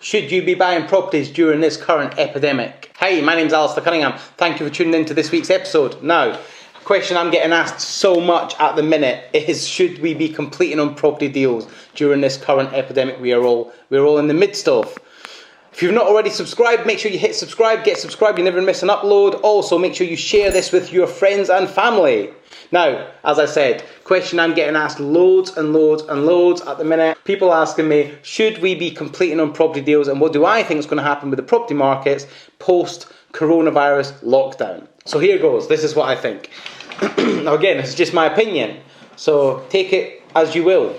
Should you be buying properties during this current epidemic? Hey, my name's Alasdair Cunningham. Thank you for tuning in to this week's episode. Now, a question I'm getting asked so much at the minute is, should we be completing on property deals during this current epidemic we're all in the midst of? If you've not already subscribed, make sure you hit subscribe, get subscribed, you never miss an upload. Also, make sure you share this with your friends and family. Now, as I said, question I'm getting asked loads and loads at the minute. People asking me, should we be completing on property deals, and what do I think is going to happen with the property markets post-coronavirus lockdown? So here goes, this is what I think. Now again, this is just my opinion, so take it as you will.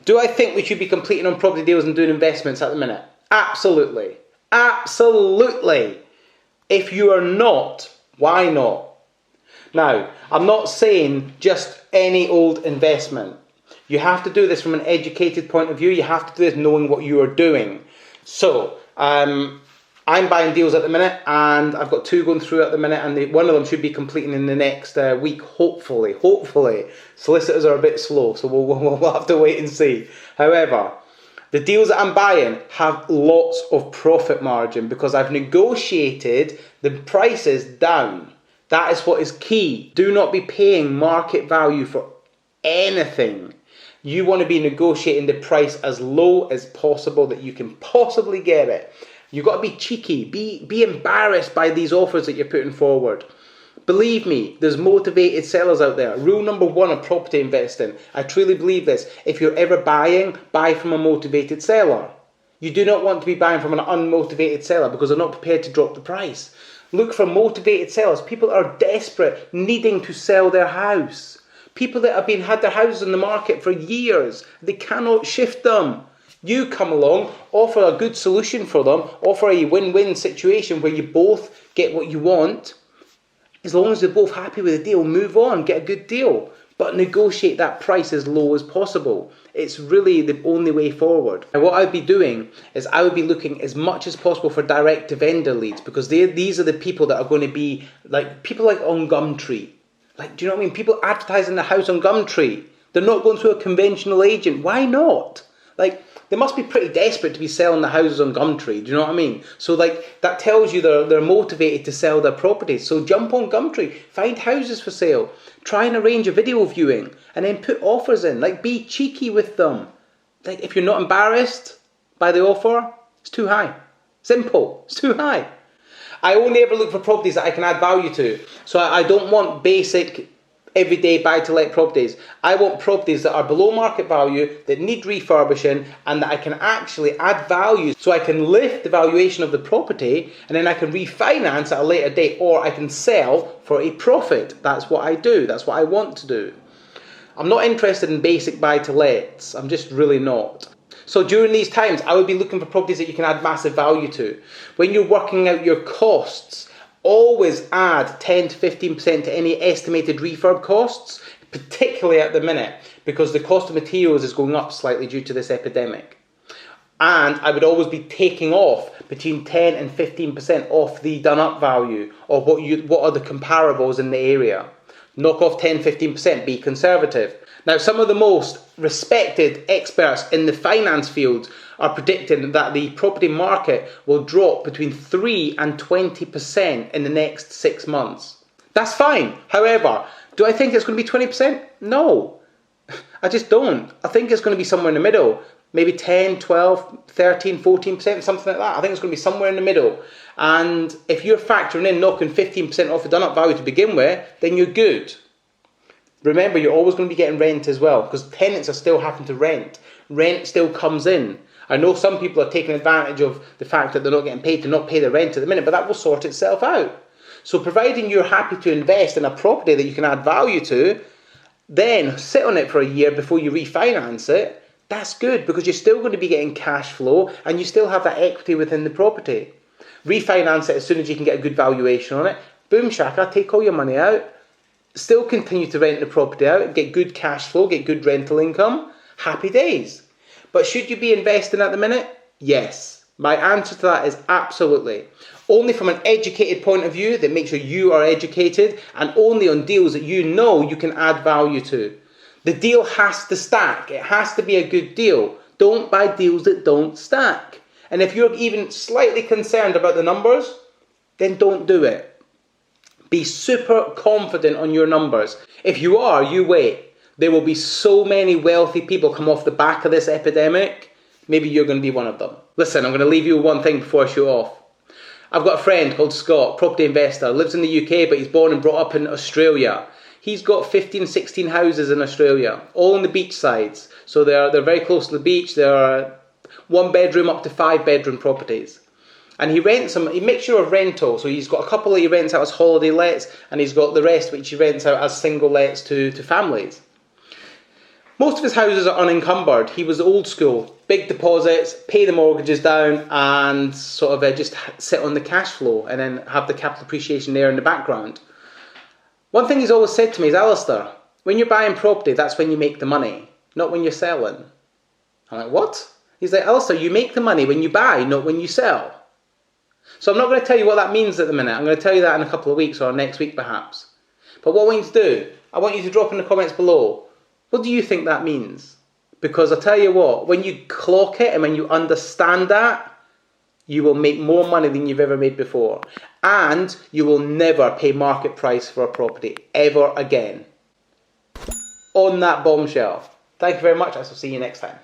Do I think we should be completing on property deals and doing investments at the minute? Absolutely. Absolutely. If you are not, why not? Now, I'm not saying just any old investment. You have to do this from an educated point of view. You have to do this knowing what you are doing. So, I'm buying deals at the minute, and I've got two going through at the minute, and one of them should be completing in the next week, hopefully. Solicitors are a bit slow, so we'll have to wait and see. However, the deals that I'm buying have lots of profit margin because I've negotiated the prices down. That is what is key. Do not be paying market value for anything. You want to be negotiating the price as low as possible that you can possibly get it. You've got to be cheeky. Be embarrassed by these offers that you're putting forward. Believe me, there's motivated sellers out there. Rule number one of property investing. I truly believe this. If you're ever buying, buy from a motivated seller. You do not want to be buying from an unmotivated seller because they're not prepared to drop the price. Look for motivated sellers. People are desperate, needing to sell their house. People that have had their houses in the market for years. They cannot shift them. You come along, offer a good solution for them, offer a win-win situation where you both get what you want. As long as they're both happy with the deal, move on, get a good deal. But negotiate that price as low as possible. It's really the only way forward. And what I'd be doing is I would be looking as much as possible for direct to vendor leads, because these are the people that are going to be like people like on Gumtree. Like, do you know what I mean? People advertising their house on Gumtree. They're not going through a conventional agent. Why not? Like, they must be pretty desperate to be selling the houses on Gumtree. Do you know what I mean? So, like, that tells you they're motivated to sell their properties. So jump on Gumtree, find houses for sale, try and arrange a video viewing, and then put offers in. Like, be cheeky with them. Like, if you're not embarrassed by the offer, it's too high. Simple. It's too high. I only ever look for properties that I can add value to. So I don't want basic everyday buy-to-let properties. I want properties that are below market value, that need refurbishing, and that I can actually add value so I can lift the valuation of the property, and then I can refinance at a later date, or I can sell for a profit. That's what I do. That's what I want to do. I'm not interested in basic buy-to-lets. I'm just really not. So during these times, I would be looking for properties that you can add massive value to. When you're working out your costs, always add 10 to 15% to any estimated refurb costs, particularly at the minute, because the cost of materials is going up slightly due to this epidemic. And I would always be taking off between 10 and 15% off the done up value, or what are the comparables in the area. Knock off 10-15%, be conservative. Now, some of the most respected experts in the finance field are predicting that the property market will drop between 3 and 20% in the next 6 months. That's fine. However, do I think it's going to be 20%? No, I just don't. I think it's going to be somewhere in the middle. Maybe 10, 12, 13, 14%, something like that. I think it's going to be somewhere in the middle. And if you're factoring in knocking 15% off the done-up value to begin with, then you're good. Remember, you're always going to be getting rent as well, because tenants are still having to rent. Rent still comes in. I know some people are taking advantage of the fact that they're not getting paid to not pay the rent at the minute, but that will sort itself out. So providing you're happy to invest in a property that you can add value to, then sit on it for a year before you refinance it, that's good, because you're still going to be getting cash flow and you still have that equity within the property. Refinance it as soon as you can get a good valuation on it. Boom shaka, take all your money out. Still continue to rent the property out, get good cash flow, get good rental income. Happy days. But should you be investing at the minute? Yes. My answer to that is absolutely. Only from an educated point of view that makes sure you are educated, and only on deals that you know you can add value to. The deal has to stack. It has to be a good deal. Don't buy deals that don't stack. And if you're even slightly concerned about the numbers, then don't do it. Be super confident on your numbers. If you are, you wait. There will be so many wealthy people come off the back of this epidemic. Maybe you're going to be one of them. Listen, I'm going to leave you with one thing before I shoot off. I've got a friend called Scott, property investor, lives in the UK, but he's born and brought up in Australia. He's got 15, 16 houses in Australia, all on the beach sides. So they're very close to the beach. There are 1 bedroom up to 5 bedroom properties. And he rents them, he makes sure of rental. So he's got a couple that he rents out as holiday lets, and he's got the rest which he rents out as single lets to families. Most of his houses are unencumbered. He was old school, big deposits, pay the mortgages down, and sort of just sit on the cash flow and then have the capital appreciation there in the background. One thing he's always said to me is, Alasdair, when you're buying property, that's when you make the money, not when you're selling. I'm like, what? He's like, Alasdair, you make the money when you buy, not when you sell. So I'm not going to tell you what that means at the minute. I'm going to tell you that in a couple of weeks or next week perhaps. But what I want you to do, I want you to drop in the comments below, what do you think that means? Because I tell you what, when you clock it and when you understand that, you will make more money than you've ever made before. And you will never pay market price for a property ever again. On that bombshell. Thank you very much. I shall see you next time.